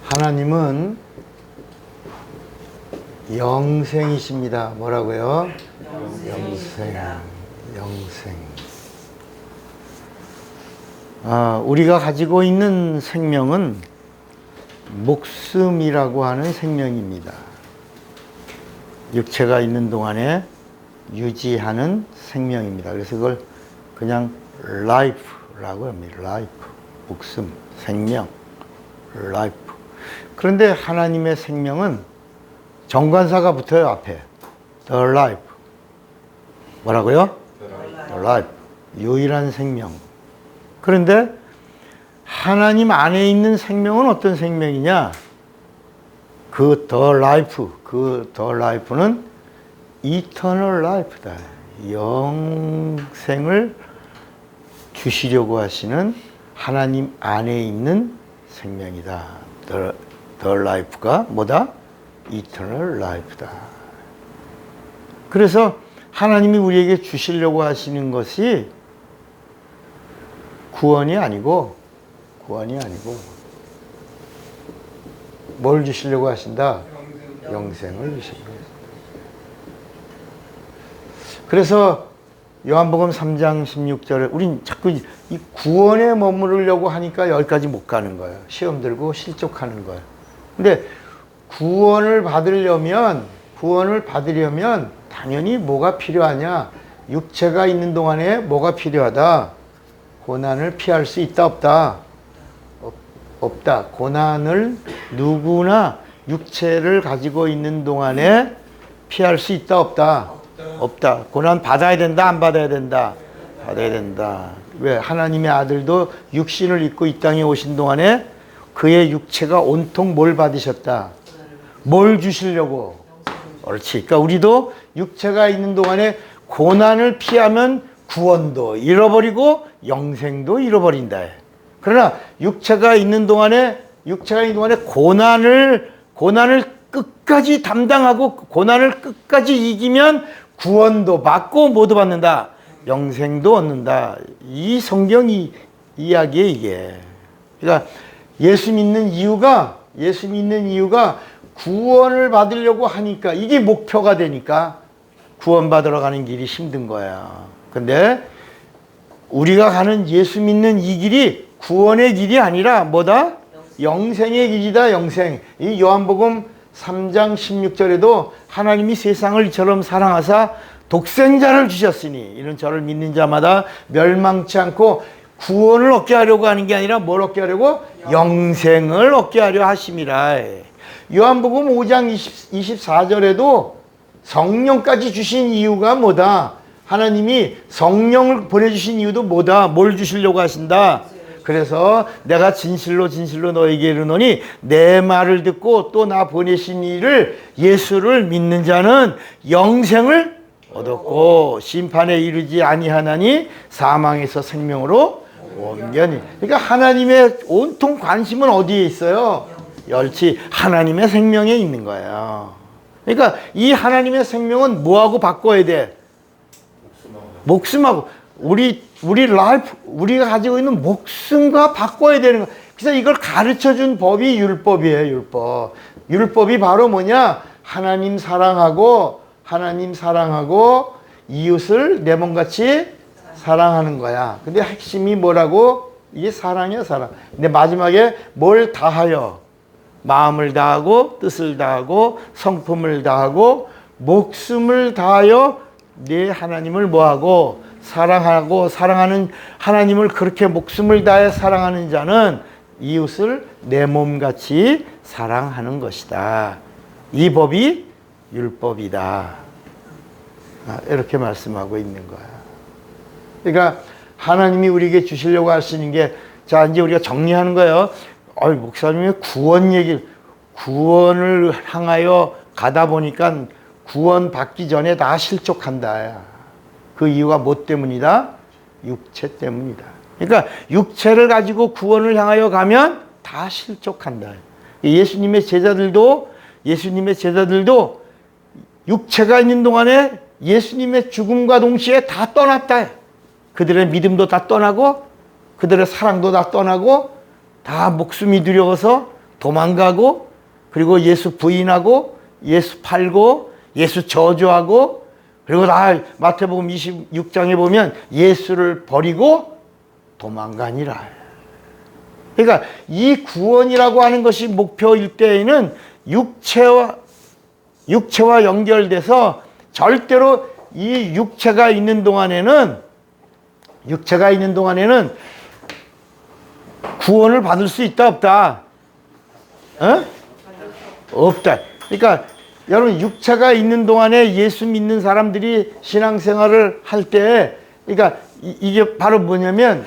하나님은 영생이십니다. 뭐라고요? 영생. 우리가 가지고 있는 생명은 목숨이라고 하는 생명입니다. 육체가 있는 동안에 유지하는 생명입니다. 그래서 그걸 그냥 life라고 합니다. life, 목숨, 생명, life. 그런데 하나님의 생명은 정관사가 붙어요, 앞에. The life. 뭐라고요? The life. 유일한 생명. 그런데 하나님 안에 있는 생명은 어떤 생명이냐? 그 The life, 그 The life는 eternal life다. 영생을 주시려고 하시는 하나님 안에 있는 생명이다. The life가 뭐다? eternal life다. 그래서 하나님이 우리에게 주시려고 하시는 것이 구원이 아니고 뭘 주시려고 하신다? 영생을 주시려고. 그래서 요한복음 3장 16절에 우린 자꾸 이 구원에 머무르려고 하니까 여기까지 못 가는 거예요. 시험 들고 실족하는 거예요. 근데 구원을 받으려면 당연히 뭐가 필요하냐? 육체가 있는 동안에 뭐가 필요하다? 고난을 피할 수 있다, 없다? 없다. 고난을 누구나 육체를 가지고 있는 동안에 피할 수 있다, 없다? 없다. 고난 받아야 된다, 안 받아야 된다? 받아야 된다. 왜? 하나님의 아들도 육신을 입고 이 땅에 오신 동안에 그의 육체가 온통 뭘 받으셨다? 뭘 주시려고? 옳지. 그러니까 우리도 육체가 있는 동안에 고난을 피하면 구원도 잃어버리고 영생도 잃어버린다. 그러나 육체가 있는 동안에 고난을 끝까지 담당하고 고난을 끝까지 이기면 구원도 받고 뭐도 받는다? 영생도 얻는다. 이 성경 이야기에 이게. 그러니까 예수 믿는 이유가 구원을 받으려고 하니까 이게 목표가 되니까 구원받으러 가는 길이 힘든 거야. 근데 우리가 가는 예수 믿는 이 길이 구원의 길이 아니라 뭐다? 영생의 길이다, 영생. 이 요한복음 3장 16절에도 하나님이 세상을 이처럼 사랑하사 독생자를 주셨으니 이는 저를 믿는 자마다 멸망치 않고 구원을 얻게 하려고 하는 게 아니라 뭘 얻게 하려고? 영생을 얻게 하려 하심이라. 요한복음 5장 24절에도 성령까지 주신 이유가 뭐다? 하나님이 성령을 보내주신 이유도 뭐다? 뭘 주시려고 하신다? 그래서 내가 진실로 너에게 이르노니 내 말을 듣고 또 나 보내신 이를 예수를 믿는 자는 영생을 얻었고 심판에 이르지 아니하나니 사망에서 생명으로 옮겨니. 그러니까 하나님의 온통 관심은 어디에 있어요? 옳지. 하나님의 생명에 있는 거예요. 그러니까 이 하나님의 생명은 뭐하고 바꿔야 돼? 목숨하고. 우리 라이프, 우리가 가지고 있는 목숨과 바꿔야 되는 거. 그래서 이걸 가르쳐 준 법이 율법이에요, 율법. 율법이 바로 뭐냐? 하나님 사랑하고 이웃을 내 몸같이 사랑하는 거야. 근데 핵심이 뭐라고? 이게 사랑이야, 사랑. 근데 마지막에 뭘 다하여? 마음을 다하고, 뜻을 다하고, 성품을 다하고, 목숨을 다하여 내 하나님을 뭐하고? 사랑하고, 사랑하는 하나님을 그렇게 목숨을 다해 사랑하는 자는 이웃을 내 몸같이 사랑하는 것이다. 이 법이 율법이다. 이렇게 말씀하고 있는 거야. 그러니까 하나님이 우리에게 주시려고 하시는 게, 자, 이제 우리가 정리하는 거예요. 목사님의 구원을 향하여 가다 보니까 구원 받기 전에 다 실족한다. 그 이유가 뭐 때문이다? 육체 때문이다. 그러니까 육체를 가지고 구원을 향하여 가면 다 실족한다. 예수님의 제자들도 육체가 있는 동안에 예수님의 죽음과 동시에 다 떠났다. 그들의 믿음도 다 떠나고 그들의 사랑도 다 떠나고 다 목숨이 두려워서 도망가고 그리고 예수 부인하고 예수 팔고 예수 저주하고 그리고 다 마태복음 26장에 보면 예수를 버리고 도망가니라. 그러니까 이 구원이라고 하는 것이 목표일 때에는 육체와 연결돼서 절대로 이 육체가 있는 동안에는 구원을 받을 수 있다 없다? 없다. 그러니까 여러분 육체가 있는 동안에 예수 믿는 사람들이 신앙생활을 할 때 그러니까 이게 바로 뭐냐면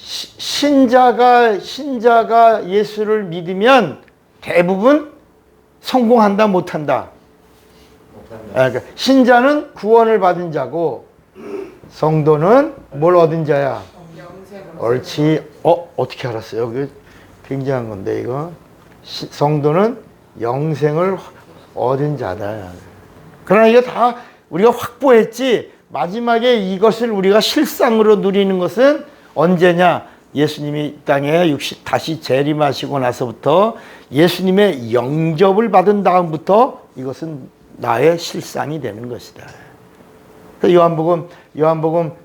신자가 예수를 믿으면 대부분 성공한다 못한다. 그러니까 신자는 구원을 받은 자고 성도는 뭘 얻은 자야? 옳지. 어떻게 알았어요? 그 굉장한 건데 이거. 성도는 영생을 얻은 자다. 그러나 이거 다 우리가 확보했지. 마지막에 이것을 우리가 실상으로 누리는 것은 언제냐? 예수님이 이 땅에 다시 재림하시고 나서부터 예수님의 영접을 받은 다음부터 이것은 나의 실상이 되는 것이다. 요한복음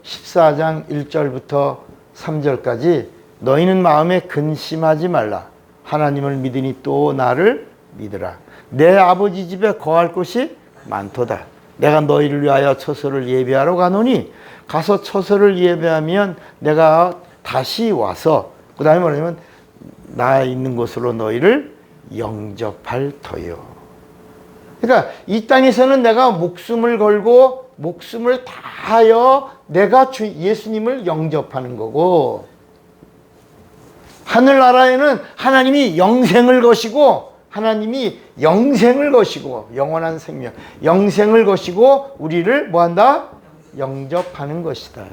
14장 1절부터 3절까지 너희는 마음에 근심하지 말라. 하나님을 믿으니 또 나를 믿으라. 내 아버지 집에 거할 곳이 많도다. 내가 너희를 위하여 처소를 예배하러 가노니 가서 처소를 예배하면 내가 다시 와서 그 다음에 뭐냐면 나 있는 곳으로 너희를 영접할 터요. 그러니까 이 땅에서는 내가 목숨을 걸고 목숨을 다하여 내가 예수님을 영접하는 거고 하늘나라에는 하나님이 영생을 거시고 영원한 생명 영생을 거시고 우리를 뭐한다? 영접하는 것이다.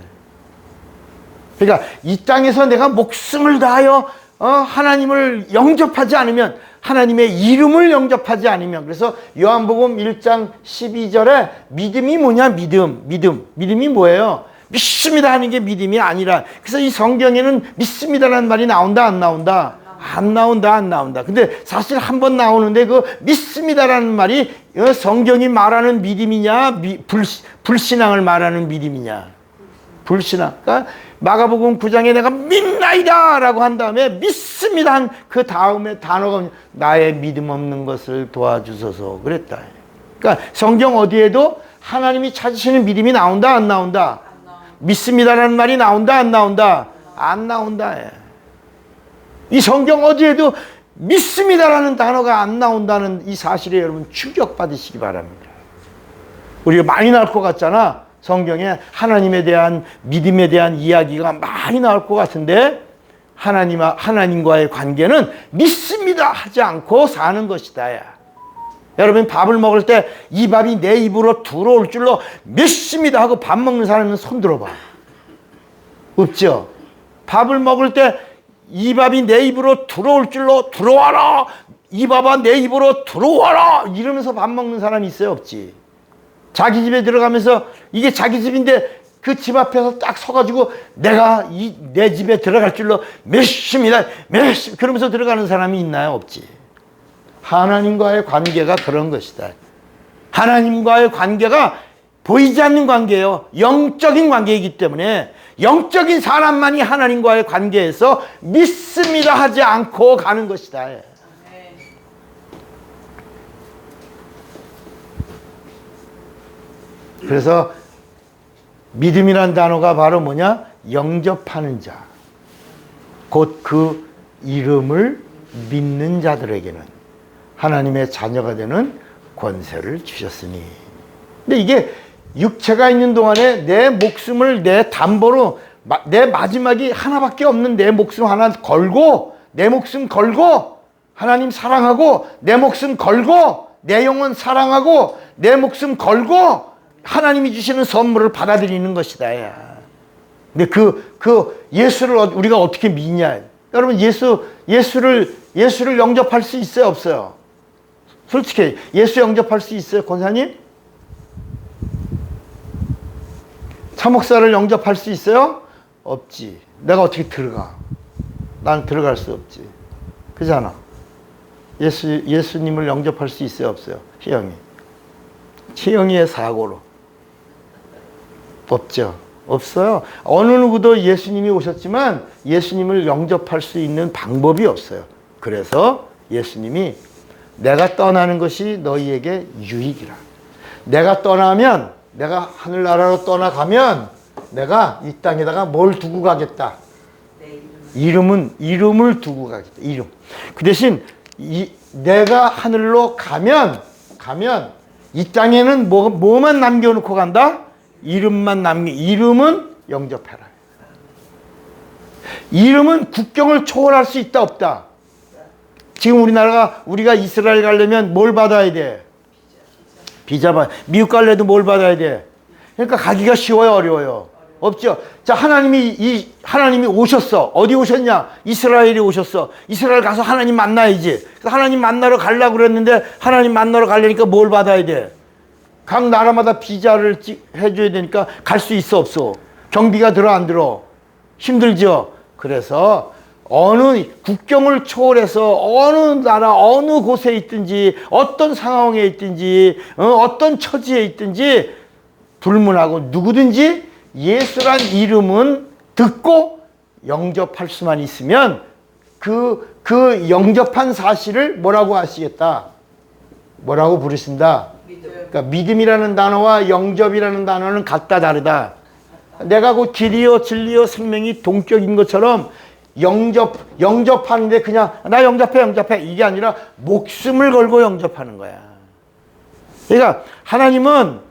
그러니까 이 땅에서 내가 목숨을 다하여 하나님을 영접하지 않으면 하나님의 이름을 영접하지 않으면 그래서 요한복음 1장 12절에 믿음이 뭐냐? 믿음이 뭐예요? 믿습니다 하는 게 믿음이 아니라 그래서 이 성경에는 믿습니다라는 말이 나온다 안 나온다? 안 나온다. 근데 사실 한 번 나오는데 그 믿습니다라는 말이 성경이 말하는 믿음이냐 불신앙을 말하는 믿음이냐? 불신앙. 그러니까 마가복음 9장에 내가 믿나이다 라고 한 다음에 믿습니다 한 그 다음에 단어가 나의 믿음 없는 것을 도와주소서 그랬다. 그러니까 성경 어디에도 하나님이 찾으시는 믿음이 나온다 안 나온다? 믿습니다라는 말이 나온다 안 나온다? 안 나온다. 이 성경 어디에도 믿습니다라는 단어가 안 나온다는 이 사실에 여러분 충격받으시기 바랍니다. 우리가 많이 나올 것 같잖아. 성경에 하나님에 대한 믿음에 대한 이야기가 많이 나올 것 같은데 하나님과의 관계는 믿습니다 하지 않고 사는 것이다. 야. 여러분 밥을 먹을 때 이 밥이 내 입으로 들어올 줄로 믿습니다 하고 밥 먹는 사람은 손 들어봐. 없죠? 밥을 먹을 때 이 밥이 내 입으로 들어올 줄로 들어와라. 이 밥아 내 입으로 들어와라. 이러면서 밥 먹는 사람이 있어요? 없지? 자기 집에 들어가면서 이게 자기 집인데 그 집 앞에서 딱 서가지고 내가 내 집에 들어갈 줄로 믿습니다. 그러면서 들어가는 사람이 있나요? 없지. 하나님과의 관계가 그런 것이다. 하나님과의 관계가 보이지 않는 관계예요. 영적인 관계이기 때문에 영적인 사람만이 하나님과의 관계에서 믿습니다 하지 않고 가는 것이다. 그래서 믿음이란 단어가 바로 뭐냐? 영접하는 자. 곧 그 이름을 믿는 자들에게는 하나님의 자녀가 되는 권세를 주셨으니. 근데 이게 육체가 있는 동안에 내 목숨을 내 담보로 내 마지막이 하나밖에 없는 내 목숨 하나 걸고 내 목숨 걸고 하나님 사랑하고 내 목숨 걸고 내 영혼 사랑하고 내 목숨 걸고 하나님이 주시는 선물을 받아들이는 것이다. 야. 근데 그 예수를 우리가 어떻게 믿냐? 여러분 예수를 영접할 수 있어요, 없어요? 솔직히 예수 영접할 수 있어요, 권사님? 차 목사를 영접할 수 있어요? 없지. 내가 어떻게 들어가? 난 들어갈 수 없지. 그잖아. 예수님을 영접할 수 있어요? 없어요? 희영이의 사고로. 없죠. 없어요. 어느 누구도 예수님이 오셨지만 예수님을 영접할 수 있는 방법이 없어요. 그래서 예수님이 내가 떠나는 것이 너희에게 유익이라. 내가 떠나면, 내가 하늘나라로 떠나가면 내가 이 땅에다가 뭘 두고 가겠다. 이름을 두고 가겠다. 이름. 그 대신 내가 하늘로 가면 이 땅에는 뭐만 남겨놓고 간다? 이름은 영접해라. 이름은 국경을 초월할 수 있다 없다? 지금 우리가 이스라엘 가려면 뭘 받아야 돼? 비자 받아. 미국 가려도 뭘 받아야 돼? 그러니까 가기가 쉬워요, 어려워요? 없죠. 자, 하나님이 오셨어. 어디 오셨냐? 이스라엘이 오셨어. 이스라엘 가서 하나님 만나야지. 하나님 만나러 가려고 그랬는데 하나님 만나러 가려니까 뭘 받아야 돼? 각 나라마다 비자를 해줘야 되니까 갈 수 있어 없어? 경비가 들어 안 들어? 힘들죠. 그래서 어느 국경을 초월해서 어느 나라 어느 곳에 있든지 어떤 상황에 있든지 어떤 처지에 있든지 불문하고 누구든지 예수란 이름은 듣고 영접할 수만 있으면 그 영접한 사실을 뭐라고 아시겠다? 뭐라고 부르신다? 그러니까 믿음이라는 단어와 영접이라는 단어는 같다 다르다. 내가 곧 길이요 진리요 생명이 동격인 것처럼 영접하는데 그냥 나 영접해 이게 아니라 목숨을 걸고 영접하는 거야. 그러니까 하나님은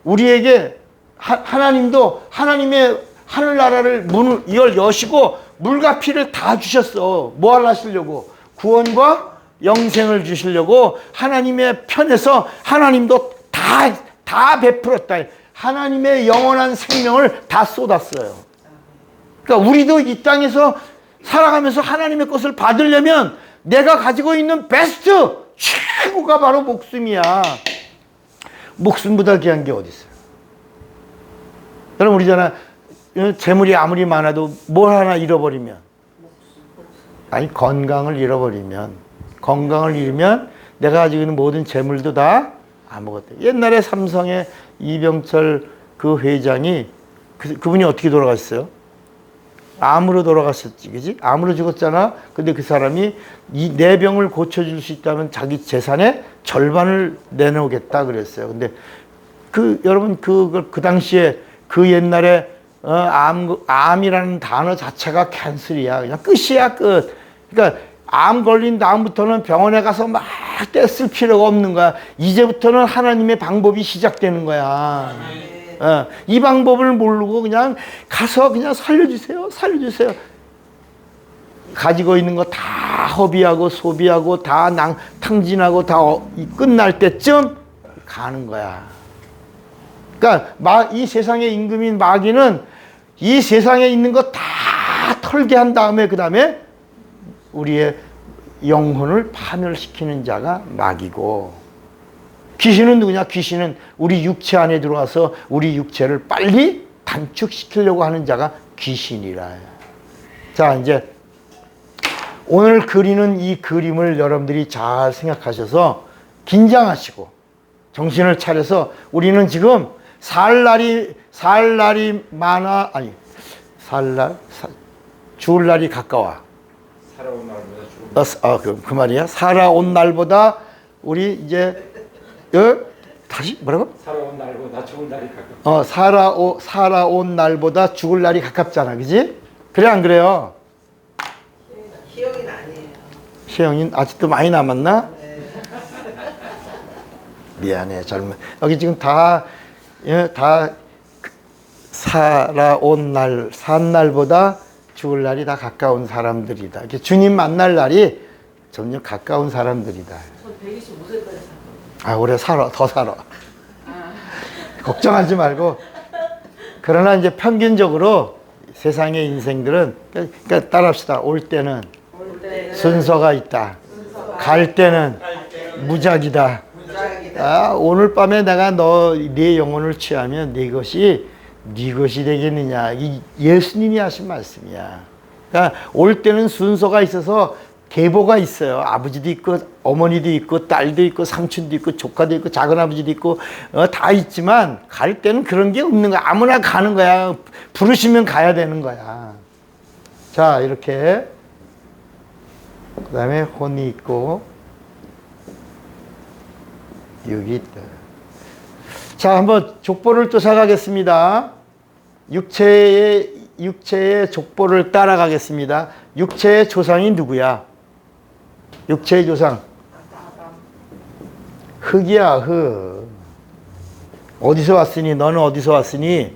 우리에게 하나님도 하나님의 하늘나라를 이걸 여시고 물과 피를 다 주셨어. 뭐 하시려고? 구원과 영생을 주시려고 하나님의 편에서 하나님도 다 베풀었다. 하나님의 영원한 생명을 다 쏟았어요. 그러니까 우리도 이 땅에서 살아가면서 하나님의 것을 받으려면 내가 가지고 있는 베스트 최고가 바로 목숨이야. 목숨보다 귀한 게 어디 있어요? 여러분 우리잖아. 재물이 아무리 많아도 뭘 하나 잃어버리면 건강을 잃으면 내가 가지고 있는 모든 재물도 다 아무것도. 옛날에 삼성의 이병철 그 회장이 그분이 어떻게 돌아갔어요? 암으로 돌아갔었지, 그지? 암으로 죽었잖아. 근데 그 사람이 이 내 병을 고쳐줄 수 있다면 자기 재산의 절반을 내놓겠다 그랬어요. 근데 여러분 그 당시에 그 옛날에 암이라는 단어 자체가 캔슬이야. 그냥 끝이야, 끝. 그러니까 암 걸린 다음부터는 병원에 가서 막 떼쓸 필요가 없는 거야. 이제부터는 하나님의 방법이 시작되는 거야. 이 방법을 모르고 그냥 가서 그냥 살려주세요. 가지고 있는 거 다 허비하고 소비하고 다 탕진하고 다 끝날 때쯤 가는 거야. 그러니까 이 세상의 임금인 마귀는 이 세상에 있는 거 다 털게 한 다음에 그 다음에 우리의 영혼을 파멸시키는 자가 마귀고, 귀신은 누구냐? 귀신은 우리 육체 안에 들어와서 우리 육체를 빨리 단축시키려고 하는 자가 귀신이라. 자, 이제 오늘 그리는 이 그림을 여러분들이 잘 생각하셔서 긴장하시고 정신을 차려서 우리는 지금 살 날이 많아, 죽을 날이 가까워. 살아온 날보다 죽을 그 말이야. 살아온 날보다 우리 이제 다시 뭐라고? 살아온 날보다 죽을 날이 가깝다. 살아온 날보다 죽을 날이 가깝잖아, 그지? 그래 안 그래요? 희영이는 아니에요. 희영이는 아직도 많이 남았나? 네. 미안해, 젊은. 여기 지금 다 산 날보다 죽을 날이 다 가까운 사람들이다. 이렇게 주님 만날 날이 점점 가까운 사람들이다. 전 125세까지 살거든요. 오래 더 살아. 걱정하지 말고. 그러나 이제 평균적으로 세상의 인생들은, 그러니까 따라합시다. 올 때는 순서가 있다. 갈 때는 무작이다. 오늘 밤에 내가 네 영혼을 취하면 네 것이 네 것이 되겠느냐. 이 예수님이 하신 말씀이야. 그러니까 올 때는 순서가 있어서 계보가 있어요. 아버지도 있고 어머니도 있고 딸도 있고 삼촌도 있고 조카도 있고 작은아버지도 있고 다 있지만 갈 때는 그런 게 없는 거야. 아무나 가는 거야. 부르시면 가야 되는 거야. 자, 이렇게 그 다음에 혼이 있고 여기 있다. 자, 한번 족보를 쫓아가겠습니다. 육체의 족보를 따라가겠습니다. 육체의 조상이 누구야? 육체의 조상. 흙이야, 흙. 어디서 왔으니? 너는 어디서 왔으니?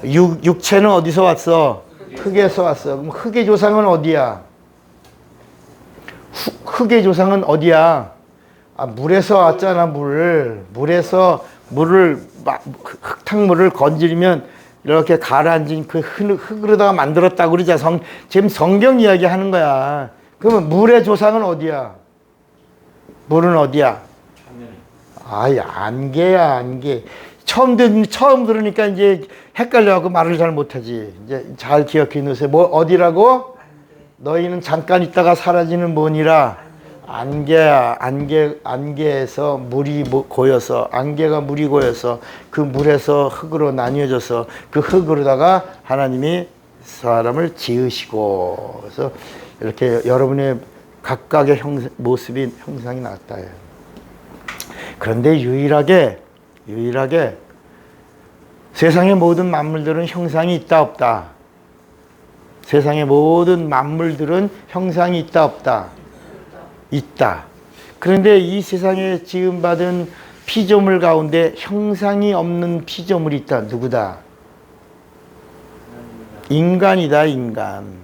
육체는 어디서 왔어? 흙에서 왔어. 그럼 흙의 조상은 어디야? 흙의 조상은 어디야? 아, 물에서 왔잖아, 물에서 흙탕물을 건드리면 이렇게 가라앉은 그 흙으로다가 만들었다고 그러자. 지금 성경 이야기 하는 거야. 그러면 물의 조상은 어디야? 물은 어디야? 아이, 안개야, 안개. 처음 들으니까 이제 헷갈려갖고 말을 잘 못하지. 이제 잘 기억해 놓으세요. 뭐, 어디라고? 너희는 잠깐 있다가 사라지는 뭐니라? 안개야. 안개에서 물이 고여서, 안개가 물이 고여서 그 물에서 흙으로 나뉘어져서 그 흙으로다가 하나님이 사람을 지으시고, 그래서 이렇게 여러분의 각각의 모습이 형상이 나왔다. 그런데 유일하게 세상의 모든 만물들은 형상이 있다 없다? 세상의 모든 만물들은 형상이 있다 없다? 있다. 그런데 이 세상에 지음받은 피조물 가운데 형상이 없는 피조물이 있다. 누구다? 인간이다, 인간.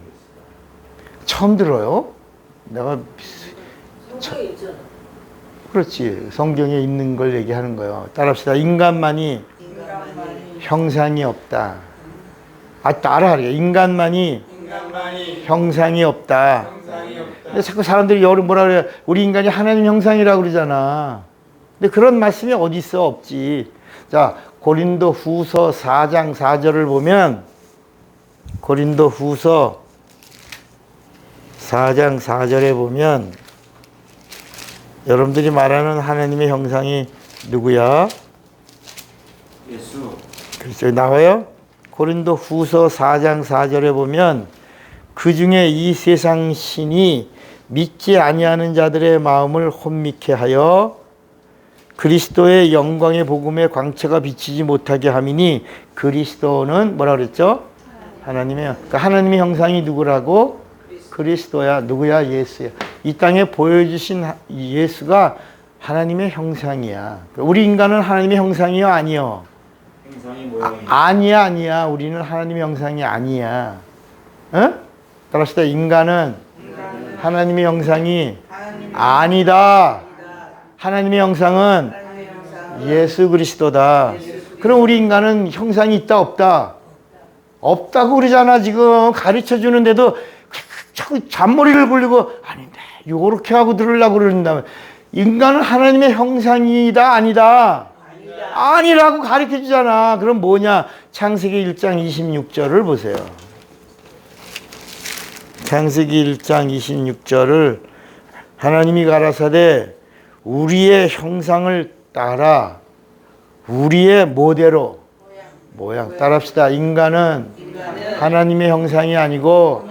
처음 들어요? 내가 성경에 있잖아. 그렇지. 성경에 있는 걸 얘기하는 거예요. 따라합시다. 인간만이 형상이 없다. 아, 따라하래. 인간만이 형상이 없다. 근데 자꾸 사람들이 뭐라 그래? 우리 인간이 하나님 형상이라고 그러잖아. 근데 그런 말씀이 어디 있어? 없지. 자, 고린도 후서 4장 4절을 보면, 고린도 후서 4장 4절에 보면 여러분들이 말하는 하나님의 형상이 누구야? 예수. 그렇죠. 나와요? 고린도 후서 4장 4절에 보면 그 중에 이 세상 신이 믿지 아니하는 자들의 마음을 혼미케 하여 그리스도의 영광의 복음의 광채가 비치지 못하게 함이니, 그리스도는 뭐라 그랬죠? 하나님의, 그러니까 하나님의 형상이 누구라고? 그리스도야. 누구야? 예수야. 이 땅에 보여주신 예수가 하나님의 형상이야. 우리 인간은 하나님의 형상이요? 아니요? 형상이 모양이. 아니야. 우리는 하나님의 형상이 아니야. 어? 따라합시다. 인간은 하나님의 형상이 아니다. 하나님의 형상은 예수 그리스도다. 그럼 우리 인간은 형상이 있다 없다? 없다고 그러잖아. 지금 가르쳐 주는데도 자꾸 잔머리를 굴리고 아닌데 요렇게 하고 들으려고 그러는다면, 인간은 하나님의 형상이다 아니다? 아니라고 가르쳐 주잖아. 그럼 뭐냐? 창세기 1장 26절을 보세요. 창세기 1장 26절을 하나님이 가라사대 우리의 형상을 따라 우리의 모델로 모양 따라합시다. 인간은 하나님의 형상이 아니고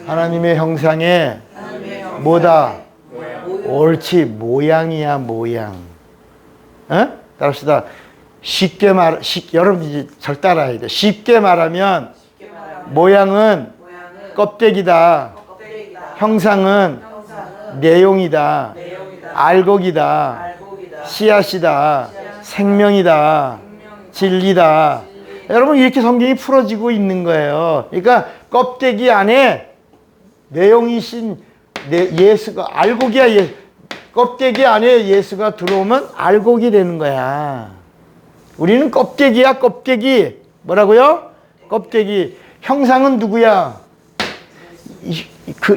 하나님의 형상의 뭐다? 옳지, 모양이야, 모양. 어? 따라합시다. 여러분 절 따라야 돼. 쉽게 말하면 모양은 껍데기다. 형상은 내용이다. 알곡이다. 씨앗이다. 생명이다. 진리다. 여러분 이렇게 성경이 풀어지고 있는 거예요. 그러니까 껍데기 안에 내용이신 예수가, 알곡이야. 껍데기 안에 예수가 들어오면 알곡이 되는 거야. 우리는 껍데기야, 껍데기. 뭐라고요? 껍데기. 형상은 누구야?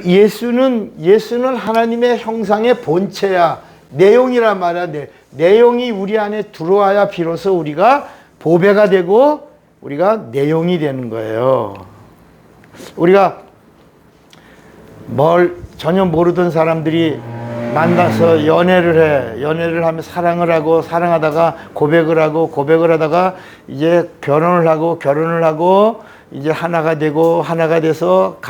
예수는 하나님의 형상의 본체야. 내용이란 말이야. 내용이 우리 안에 들어와야 비로소 우리가 보배가 되고 우리가 내용이 되는 거예요. 우리가 뭘 전혀 모르던 사람들이 만나서 연애를 해. 연애를 하면 사랑을 하고, 사랑하다가 고백을 하고, 고백을 하다가 이제 결혼을 하고 이제 하나가 되고, 하나가 돼서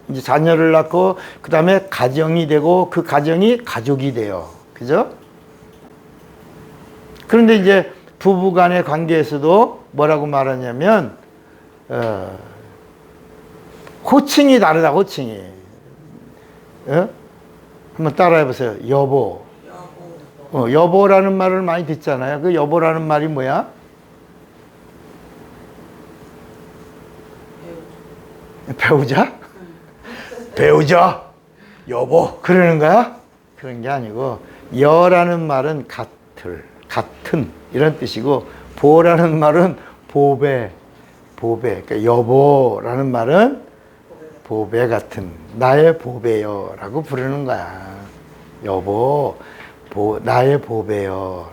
이제 자녀를 낳고, 그 다음에 가정이 되고, 그 가정이 가족이 돼요. 그죠? 그런데 이제 부부 간의 관계에서도 뭐라고 말하냐면, 호칭이 다르다, 호칭이. 한번 따라해 보세요. 여보. 여보라는 말을 많이 듣잖아요. 그 여보라는 말이 뭐야? 배우자? 배우자? 여보. 그러는 거야? 그런 게 아니고, 여라는 말은 같은 이런 뜻이고, 보라는 말은 보배. 그러니까 여보라는 말은 보배 같은, 나의 보배요 라고 부르는 거야. 여보, 나의 보배요.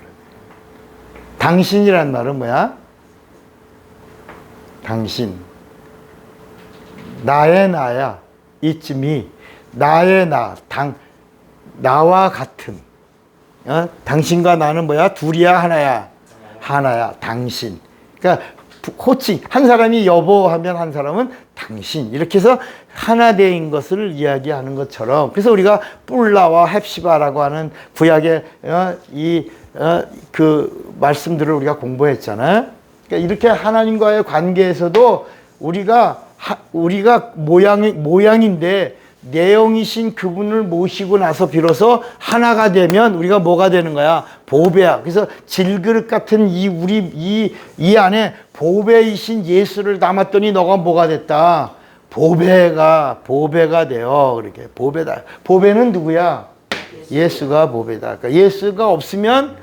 당신이란 말은 뭐야? 당신. 나의 나야. It's me. 나의 나. 나와 같은. 당신과 나는 뭐야? 둘이야, 하나야? 하나야. 당신. 그러니까 호칭. 한 사람이 여보 하면 한 사람은 당신. 이렇게 해서 하나 되인 것을 이야기하는 것처럼. 그래서 우리가 뿔라와 헵시바라고 하는 구약의 그 말씀들을 우리가 공부했잖아요. 그러니까 이렇게 하나님과의 관계에서도 우리가 모양인데 내용이신 그분을 모시고 나서 비로소 하나가 되면 우리가 뭐가 되는 거야? 보배야. 그래서 질그릇 같은 이 안에 보배이신 예수를 담았더니 너가 뭐가 됐다? 보배가 돼요. 그렇게 보배다. 보배는 누구야? 예수가 보배다. 그러니까 예수가 없으면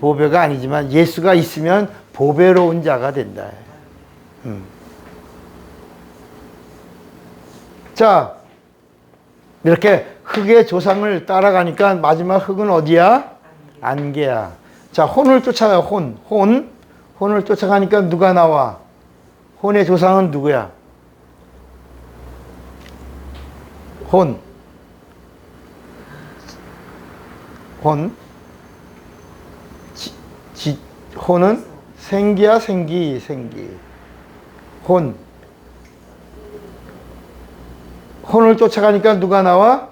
보배가 아니지만 예수가 있으면 보배로운 자가 된다. 자, 이렇게 흙의 조상을 따라가니까 마지막 흙은 어디야? 안개야. 자, 혼을 쫓아가요. 혼을 쫓아가니까 누가 나와? 혼의 조상은 누구야? 혼은 생기야, 생기. 혼을 쫓아가니까 누가 나와?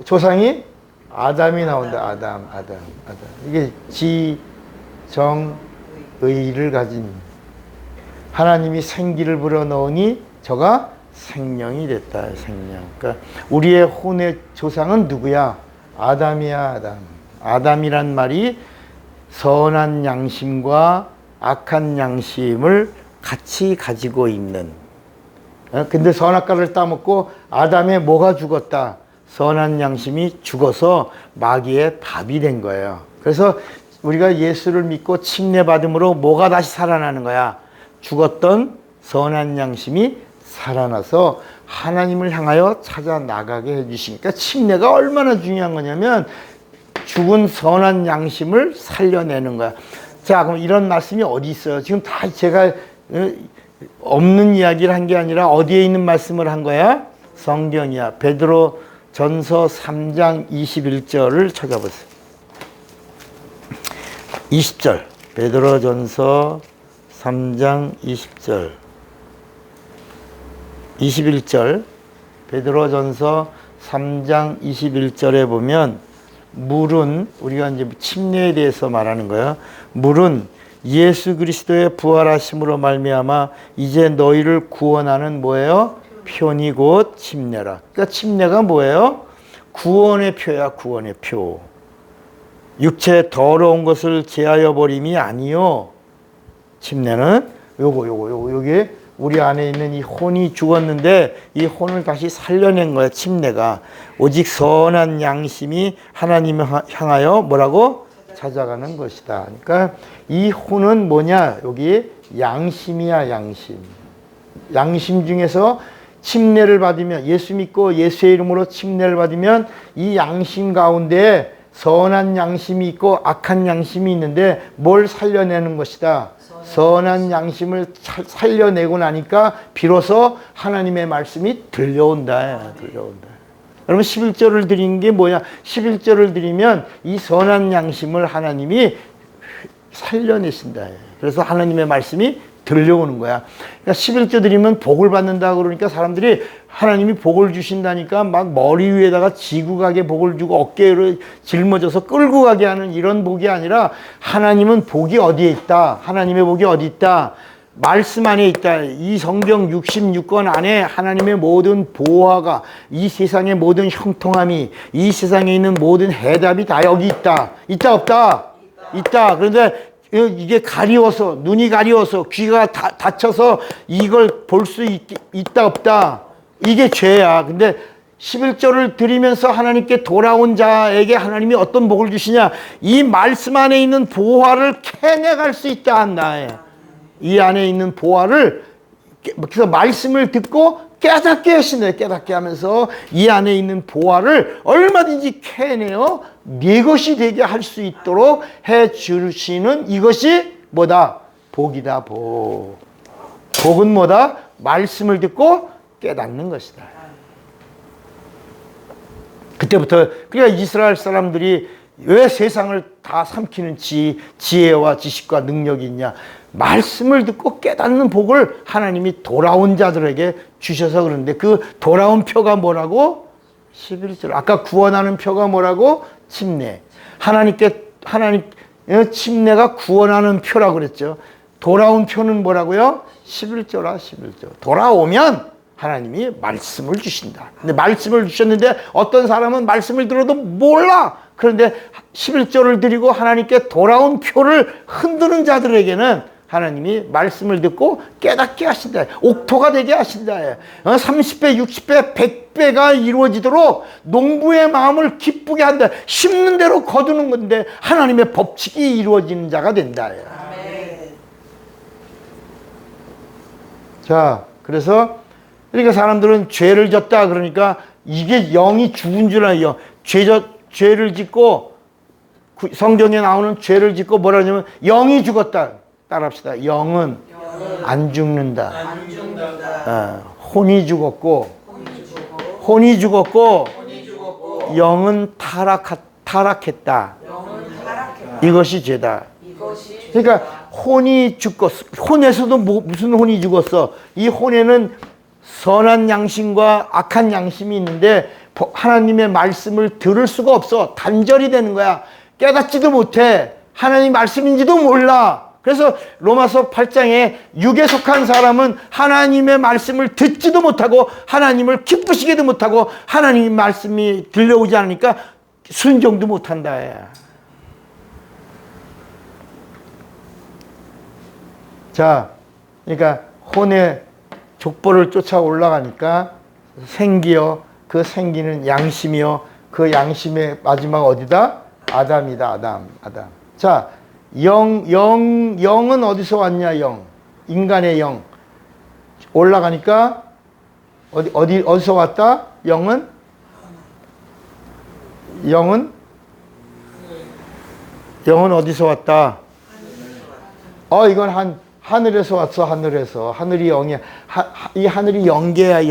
조상이 아담이 나온다. 아담. 이게 지정의를 가진 하나님이 생기를 불어넣으니 저가 생명이 됐다. 생명. 그러니까 우리의 혼의 조상은 누구야? 아담이야. 아담이란 말이 선한 양심과 악한 양심을 같이 가지고 있는. 근데 선악과를 따먹고 아담의 뭐가 죽었다? 선한 양심이 죽어서 마귀의 밥이 된 거예요. 그래서 우리가 예수를 믿고 침례받음으로 뭐가 다시 살아나는 거야? 죽었던 선한 양심이 살아나서 하나님을 향하여 찾아 나가게 해주시니까 침례가 얼마나 중요한 거냐면 죽은 선한 양심을 살려내는 거야. 자, 그럼 이런 말씀이 어디 있어요? 지금 다 제가 없는 이야기를 한 게 아니라 어디에 있는 말씀을 한 거야? 성경이야. 베드로 전서 3장 21절을 찾아보세요. 20절. 베드로 전서 3장 20절. 21절. 베드로 전서 3장 21절에 보면 물은, 우리가 이제 침례에 대해서 말하는 거야. 물은 예수 그리스도의 부활하심으로 말미암아 이제 너희를 구원하는 뭐예요? 표니 곧 침례라. 그러니까 침례가 뭐예요? 구원의 표야. 구원의 표. 육체 더러운 것을 제하여 버림이 아니요. 침례는 요게 우리 안에 있는 이 혼이 죽었는데 이 혼을 다시 살려낸 거야. 침례가. 오직 선한 양심이 하나님을 향하여 뭐라고? 찾아가는 것이다. 그러니까 이 혼은 뭐냐? 여기 양심이야. 양심 중에서 침례를 받으면, 예수 믿고 예수의 이름으로 침례를 받으면 이 양심 가운데 선한 양심이 있고 악한 양심이 있는데 뭘 살려내는 것이다? 선한 양심을 살려내고 나니까 비로소 하나님의 말씀이 들려온다. 들려온다. 여러분 11조를 드린 게 뭐냐? 11조를 드리면 이 선한 양심을 하나님이 살려내신다. 그래서 하나님의 말씀이 들려오는 거야. 그러니까 11조 드리면 복을 받는다 그러니까 사람들이 하나님이 복을 주신다니까 막 머리 위에다가 지고 가게 복을 주고 어깨를 짊어져서 끌고 가게 하는 이런 복이 아니라 하나님은 복이 어디에 있다. 하나님의 복이 어디 있다. 말씀 안에 있다. 이 성경 66권 안에 하나님의 모든 보화가, 이 세상의 모든 형통함이, 이 세상에 있는 모든 해답이 다 여기 있다. 있다 없다? 있다. 그런데 이게 가리워서, 눈이 가리워서, 귀가 닫혀서 이걸 볼 수 있다 없다? 이게 죄야. 근데 11조를 드리면서 하나님께 돌아온 자에게 하나님이 어떤 복을 주시냐? 이 말씀 안에 있는 보화를 캐내갈 수 있다 한다. 이 안에 있는 보화를, 그래서 말씀을 듣고 깨닫게 하시네. 깨닫게 하면서 이 안에 있는 보화를 얼마든지 캐내어 네 것이 되게 할 수 있도록 해 주시는 이것이 뭐다? 복이다. 복. 복은 뭐다? 말씀을 듣고 깨닫는 것이다. 그때부터, 그러니까 이스라엘 사람들이 왜 세상을 다 삼키는 지혜와 지식과 능력이 있냐? 말씀을 듣고 깨닫는 복을 하나님이 돌아온 자들에게 주셔서 그러는데, 그 돌아온 표가 뭐라고? 11절. 아까 구원하는 표가 뭐라고? 침례. 하나님 침례가 구원하는 표라고 그랬죠. 돌아온 표는 뭐라고요? 11조라. 11조. 돌아오면 하나님이 말씀을 주신다. 근데 말씀을 주셨는데 어떤 사람은 말씀을 들어도 몰라. 그런데 11조를 드리고 하나님께 돌아온 표를 흔드는 자들에게는 하나님이 말씀을 듣고 깨닫게 하신다. 옥토가 되게 하신다. 30배, 60배, 100배가 이루어지도록 농부의 마음을 기쁘게 한다. 심는 대로 거두는 건데 하나님의 법칙이 이루어지는 자가 된다. 자, 그러니까 사람들은 죄를 졌다 그러니까 이게 영이 죽은 줄 알아요. 죄를 짓고, 성경에 나오는 죄를 짓고 뭐라 하냐면 영이 죽었다. 따라합시다. 영은 안 죽는다. 혼이 죽었고 영은 타락했다. 이것이 죄다. 그러니까 혼이 죽었어. 혼에서도 무슨 혼이 죽었어? 이 혼에는 선한 양심과 악한 양심이 있는데 하나님의 말씀을 들을 수가 없어. 단절이 되는 거야. 깨닫지도 못해. 하나님 말씀인지도 몰라. 그래서 로마서 8장에 육에 속한 사람은 하나님의 말씀을 듣지도 못하고 하나님을 기쁘시게도 못하고 하나님의 말씀이 들려오지 않으니까 순종도 못한다. 자, 그러니까 혼의 족보를 쫓아 올라가니까 생기요, 그 생기는 양심이요, 그 양심의 마지막 어디다? 아담이다. 아담. 자, 영은 어디서 왔냐? 인간의 영 올라가니까 어디서 왔다? 영은 어디서 왔다? 이건 하늘에서 왔어. 하늘이 영이야. 이 하늘이 영계야.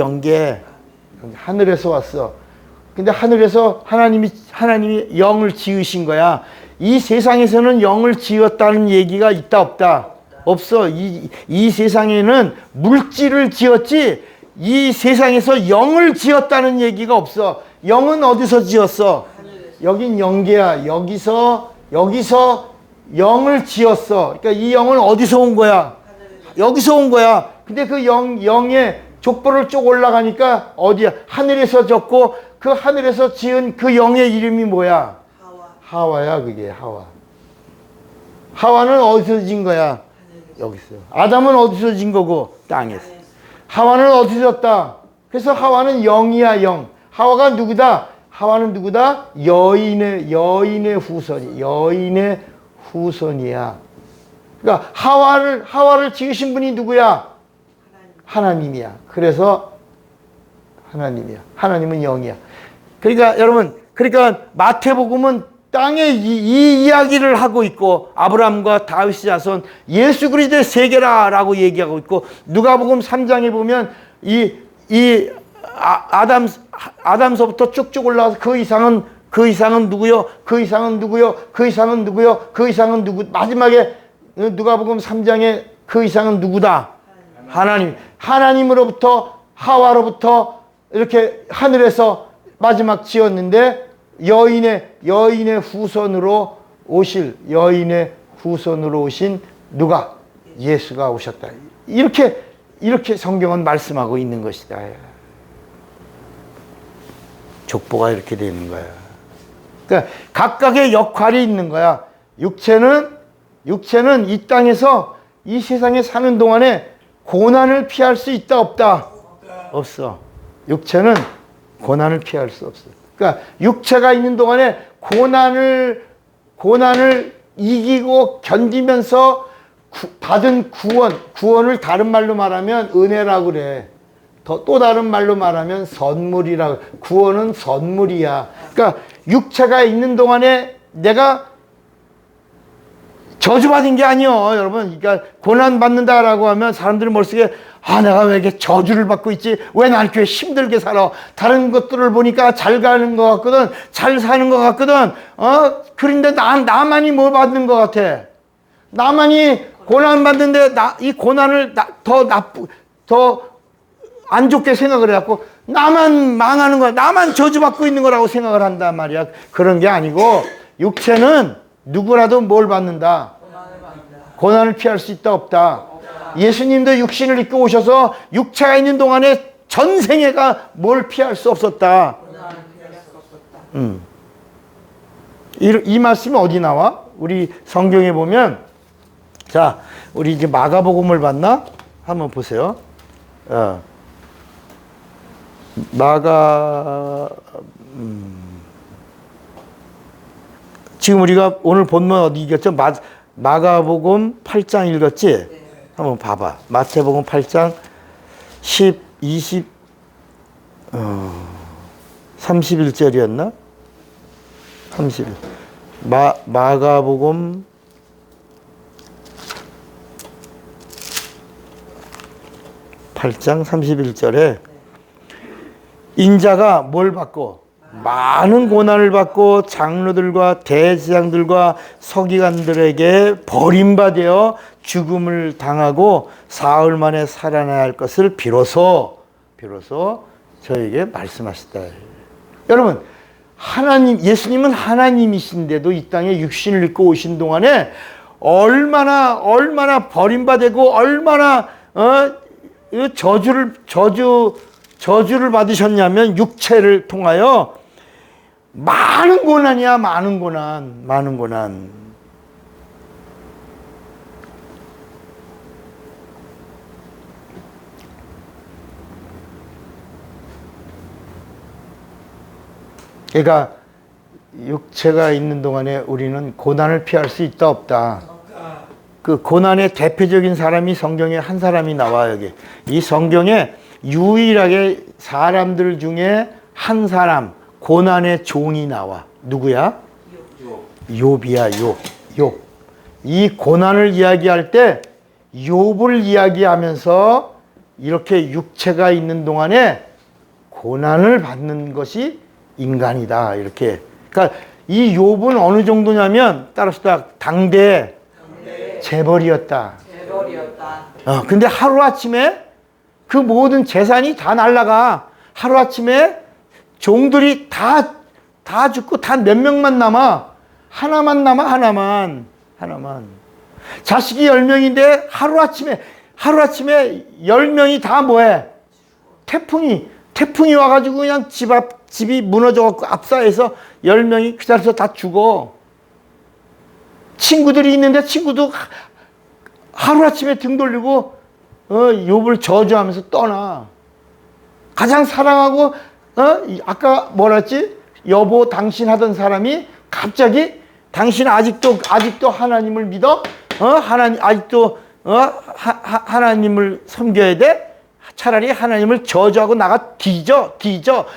하늘에서 왔어. 근데 하늘에서 하나님이 영을 지으신 거야. 이 세상에서는 영을 지었다는 얘기가 있다 없다? 없어. 이 세상에는 물질을 지었지 이 세상에서 영을 지었다는 얘기가 없어. 영은 어디서 지었어? 여긴 영계야. 여기서 영을 지었어. 그러니까 이 영은 어디서 온 거야? 여기서 온 거야. 근데 그 영의 족보를 쭉 올라가니까 어디야? 하늘에서 졌고 그 하늘에서 지은 그 영의 이름이 뭐야? 하와야. 그게 하와. 하와는 어디서 진 거야? 여기서. 아담은 어디서 진 거고? 땅에서. 하와는 어디서 졌다? 그래서 하와는 영이야. 영. 하와가 누구다? 하와는 누구다? 여인의 후손이야. 그러니까 하와를 지으신 분이 누구야? 하나님이야. 그래서 하나님이야. 하나님은 영이야. 그러니까 여러분, 마태복음은 땅에 이 이야기를 하고 있고 아브라함과 다윗의 자손 예수 그리스도의 세계라라고 얘기하고 있고 누가복음 3장에 보면 아담서부터 쭉쭉 올라와서 그 이상은 누구요? 그 이상은 누구요? 그 이상은 누구요? 그 이상은 누구? 마지막에 누가복음 3장에 그 이상은 누구다? 하나님. 하나님으로부터 하와로부터 이렇게 하늘에서 마지막 지었는데 여인의 후손으로 오신 누가? 예수가 오셨다. 이렇게 성경은 말씀하고 있는 것이다. 족보가 이렇게 되는 거야. 그러니까 각각의 역할이 있는 거야. 육체는 이 땅에서 이 세상에 사는 동안에 고난을 피할 수 있다 없다? 없어. 육체는 고난을 피할 수 없어. 그러니까 육체가 있는 동안에 고난을 이기고 견디면서 받은 구원을 다른 말로 말하면 은혜라고 그래. 또 다른 말로 말하면 선물이라고. 구원은 선물이야. 그러니까 육체가 있는 동안에 내가 저주받은 게 아니요, 여러분. 그러니까 고난 받는다라고 하면 사람들이 머릿속에 내가 왜 이렇게 저주를 받고 있지? 왜 난 이렇게 힘들게 살아? 다른 것들을 보니까 잘 가는 것 같거든, 잘 사는 것 같거든. 그런데 나만이 뭐 받는 것 같아? 나만이 고난 받는데 이 고난을 더 안 좋게 생각을 해갖고 나만 망하는 거야. 나만 저주받고 있는 거라고 생각을 한단 말이야. 그런 게 아니고 육체는 누구라도 뭘 받는다? 고난을 피할 수 있다 없다? 예수님도 육신을 입고 오셔서 육체가 있는 동안에 전생애가 뭘 피할 수 없었다? 이 말씀이 어디 나와? 우리 성경에 보면, 자, 우리 이제 마가복음을 봤나? 한번 보세요. 지금 우리가 오늘 본문 어디 읽었죠? 마가복음 8장 읽었지? 네. 한번 봐봐. 마태복음 8장 31절이었나? 31. 마가복음 8장 31절에 인자가 뭘 받고? 많은 고난을 받고 장로들과 대제사장들과 서기관들에게 버림받아 죽음을 당하고 사흘 만에 살아나야 할 것을 비로소 저에게 말씀하셨다. 여러분, 예수님은 하나님이신데도 이 땅에 육신을 입고 오신 동안에 얼마나 버림받고 얼마나 저주를 받으셨냐면 육체를 통하여 많은 고난이야. 많은 고난. 그러니까 육체가 있는 동안에 우리는 고난을 피할 수 있다 없다? 그 고난의 대표적인 사람이 성경에 한 사람이 나와요. 여기 이 성경에 유일하게 사람들 중에 한 사람 고난의 종이 나와. 누구야? 욥이야. 욥. 이 고난을 이야기할 때 욥을 이야기하면서 이렇게 육체가 있는 동안에 고난을 받는 것이 인간이다. 이렇게. 그러니까 이 욥은 어느 정도냐면 따라서 당대 재벌이었다. 근데 하루아침에 그 모든 재산이 다 날아가. 하루아침에 종들이 다 죽고 다 몇 명만 남아. 하나만 남아. 하나만. 자식이 10명인데 하루아침에 10명이 다 뭐해? 태풍이 와가지고 그냥 집이 무너져갖고 압사해서 10명이 그 자리에서 다 죽어. 친구들이 있는데 친구도 하루아침에 등 돌리고 욥을 저주하면서 떠나. 가장 사랑하고 아까 뭐랬지? 여보 당신 하던 사람이 갑자기 당신 아직도 하나님을 믿어? 아직도 하나님을 섬겨야 돼? 차라리 하나님을 저주하고 나가 뒤져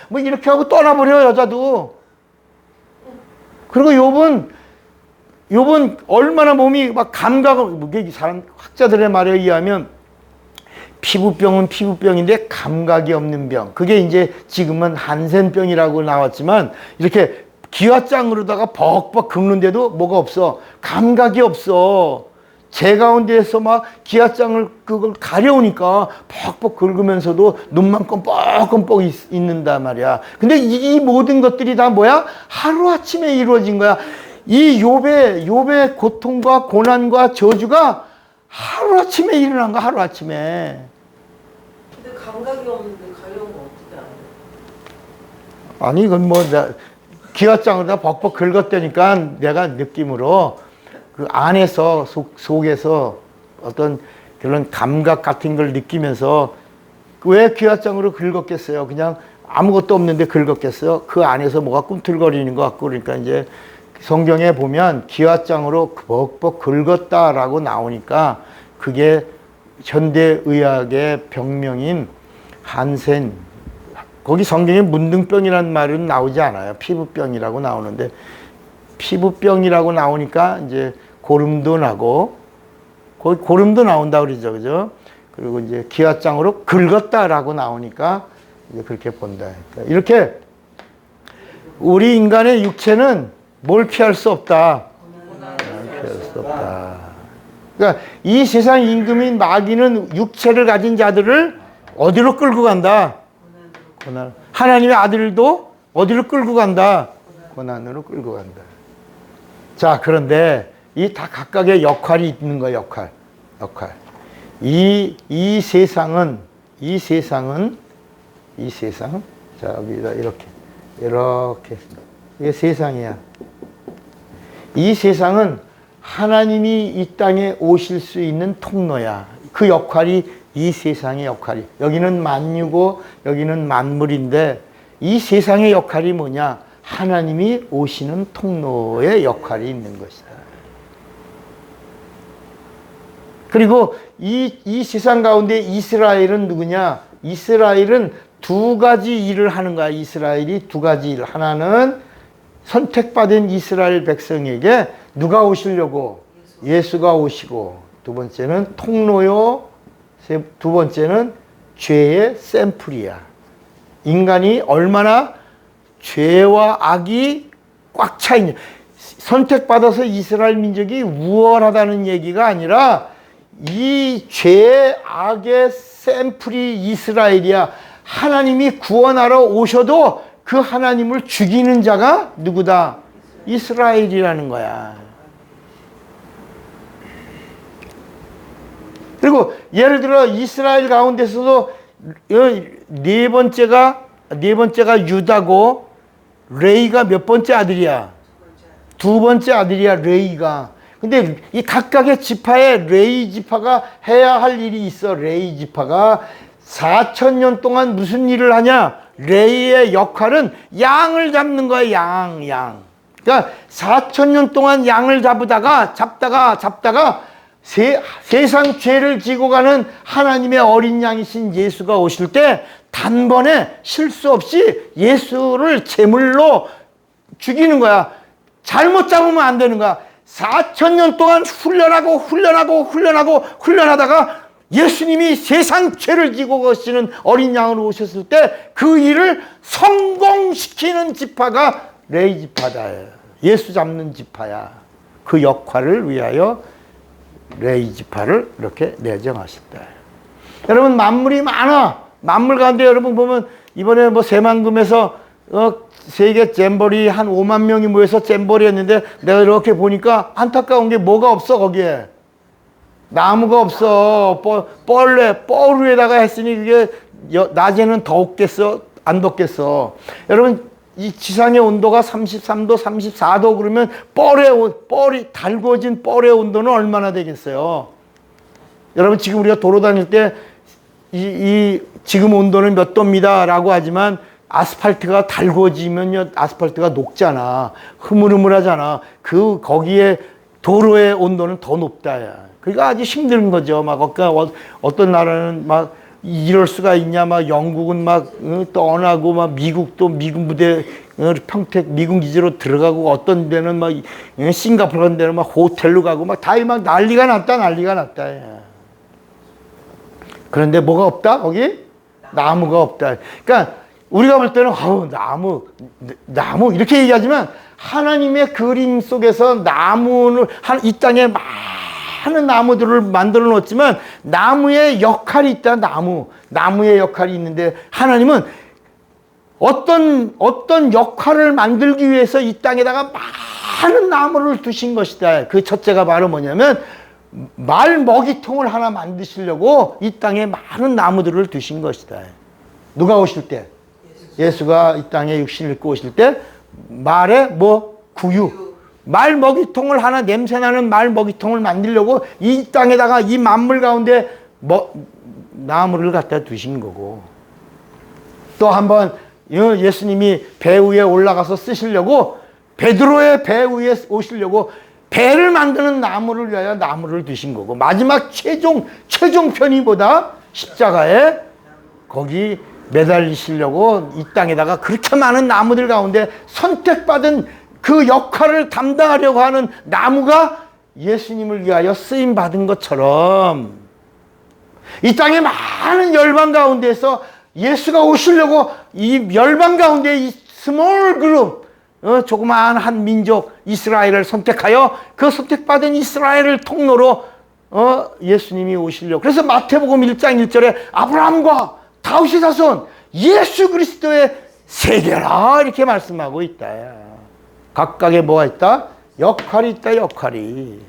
뭐 이렇게 하고 떠나버려. 여자도 그리고 욥은 얼마나 몸이 막 이게 사람 학자들의 말에 의하면 피부병은 피부병인데 감각이 없는 병. 그게 이제 지금은 한센병이라고 나왔지만 이렇게 기와장으로다가 벅벅 긁는데도 뭐가 없어. 감각이 없어. 제 가운데에서 막 기와장을 그걸 가려우니까 벅벅 긁으면서도 눈만 껌뻑껌뻑 있는단 말이야. 근데 이 모든 것들이 다 뭐야? 하루아침에 이루어진 거야. 이 욥의 고통과 고난과 저주가 하루아침에 일어난 거야. 하루아침에. 근데 감각이 없는데 가려운 거 어떻게 알아요? 아니 이건 뭐 기와장으로다 벅벅 긁었다니까 내가 느낌으로 그 안에서 속에서 어떤 그런 감각 같은 걸 느끼면서 왜 기와장으로 긁었겠어요? 그냥 아무것도 없는데 긁었겠어요? 그 안에서 뭐가 꿈틀거리는 것 같고. 그러니까 이제 성경에 보면 기와장으로 벅벅 긁었다라고 나오니까 그게 현대의학의 병명인 한센, 거기 성경에 문둥병이라는 말은 나오지 않아요. 피부병이라고 나오는데 피부병이라고 나오니까 이제 고름도 나고 거기 고름도 나온다 그러죠. 그죠? 그리고 이제 기와장으로 긁었다라고 나오니까 이제 그렇게 본다. 이렇게 우리 인간의 육체는 뭘 피할 수 없다. 피할 수 없다. 그러니까 이 세상 임금인 마귀는 육체를 가진 자들을 어디로 끌고 간다? 고난. 하나님의 아들도 어디로 끌고 간다? 고난으로 끌고 간다. 자, 그런데 이 다 각각의 역할이 있는 거야. 역할. 이 세상은 자, 여기다 이렇게 이게 세상이야. 이 세상은 하나님이 이 땅에 오실 수 있는 통로야. 그 역할이 이 세상의 역할이. 여기는 만유고 여기는 만물인데 이 세상의 역할이 뭐냐? 하나님이 오시는 통로의 역할이 있는 것이다. 그리고 이 세상 가운데 이스라엘은 누구냐? 이스라엘은 두 가지 일을 하는 거야. 이스라엘이 두 가지 일. 하나는 선택받은 이스라엘 백성에게 누가 오시려고? 예수가 오시고, 두 번째는 통로요, 두 번째는 죄의 샘플이야. 인간이 얼마나 죄와 악이 꽉 차 있냐. 선택받아서 이스라엘 민족이 우월하다는 얘기가 아니라 이 죄의 악의 샘플이 이스라엘이야. 하나님이 구원하러 오셔도 그 하나님을 죽이는 자가 누구다? 이스라엘이라는 거야. 그리고 예를 들어 이스라엘 가운데서도 네 번째가 유다고, 레이가 몇 번째 아들이야? 두 번째 아들이야, 레이가. 근데 이 각각의 지파에 레이 지파가 해야 할 일이 있어. 레이 지파가 4,000년 동안 무슨 일을 하냐? 레이의 역할은 양을 잡는 거야. 양. 그러니까 4,000년 동안 양을 잡다가 세상 죄를 지고 가는 하나님의 어린 양이신 예수가 오실 때 단번에 실수 없이 예수를 제물로 죽이는 거야. 잘못 잡으면 안 되는 거야. 4,000년 동안 훈련하다가 예수님이 세상 죄를 지고 가시는 어린 양으로 오셨을 때 그 일을 성공시키는 지파가 레이 지파다. 예수 잡는 지파야. 그 역할을 위하여 레이 지파를 이렇게 내정하셨다. 여러분, 만물이 많아. 만물 가운데 여러분 보면 이번에 뭐 새만금에서 세계 잼버리 한 5만 명이 모여서 잼버리 했는데 내가 이렇게 보니까 안타까운 게 뭐가 없어. 거기에 나무가 없어. 뻘 위에다가 했으니 그게 낮에는 더웠겠어? 안 덥겠어? 여러분, 이 지상의 온도가 33도, 34도 그러면 뻘이 달궈진 뻘의 온도는 얼마나 되겠어요? 여러분, 지금 우리가 도로 다닐 때 지금 온도는 몇 도입니다 라고 하지만 아스팔트가 달궈지면 아스팔트가 녹잖아. 흐물흐물하잖아. 거기에 도로의 온도는 더 높다. 그러니까 아주 힘든 거죠. 막 어떤 나라는 막 이럴 수가 있냐? 막 영국은 막 떠나고 막 미국도 미군 부대 평택 미군 기지로 들어가고 어떤 데는 막 싱가포르 같은 데는 막 호텔로 가고 막 다 막 난리가 났다 난리가 났다. 그런데 뭐가 없다 거기? 나무가 없다. 그러니까 우리가 볼 때는 나무 이렇게 얘기하지만 하나님의 그림 속에서 나무를 이 땅에 많은 나무들을 만들어 놓았지만 나무의 역할이 있다. 나무의 역할이 있는데 하나님은 어떤 역할을 만들기 위해서 이 땅에다가 많은 나무를 두신 것이다. 그 첫째가 바로 뭐냐면 말 먹이통을 하나 만드시려고 이 땅에 많은 나무들을 두신 것이다. 누가 오실 때? 예수가 이 땅에 육신을 입고 오실 때 말에 구유. 말 먹이통을 하나 냄새나는 말 먹이통을 만들려고 이 땅에다가 이 만물 가운데 나무를 갖다 두신 거고 또 한번 예수님이 배 위에 올라가서 쓰시려고 베드로의 배 위에 오시려고 배를 만드는 나무를 위하여 나무를 두신 거고 마지막 최종 편의보다 십자가에 거기 매달리시려고 이 땅에다가 그렇게 많은 나무들 가운데 선택받은 그 역할을 담당하려고 하는 나무가 예수님을 위하여 쓰임받은 것처럼 이 땅의 많은 열방 가운데서 예수가 오시려고 이 열방 가운데 이 스몰 그룹 조그마한 한 민족 이스라엘을 선택하여 그 선택받은 이스라엘을 통로로 예수님이 오시려고 그래서 마태복음 1장 1절에 아브라함과 다윗의 자손 예수 그리스도의 세계라 이렇게 말씀하고 있다. 각각의 뭐가 있다? 역할이 있다. 역할이.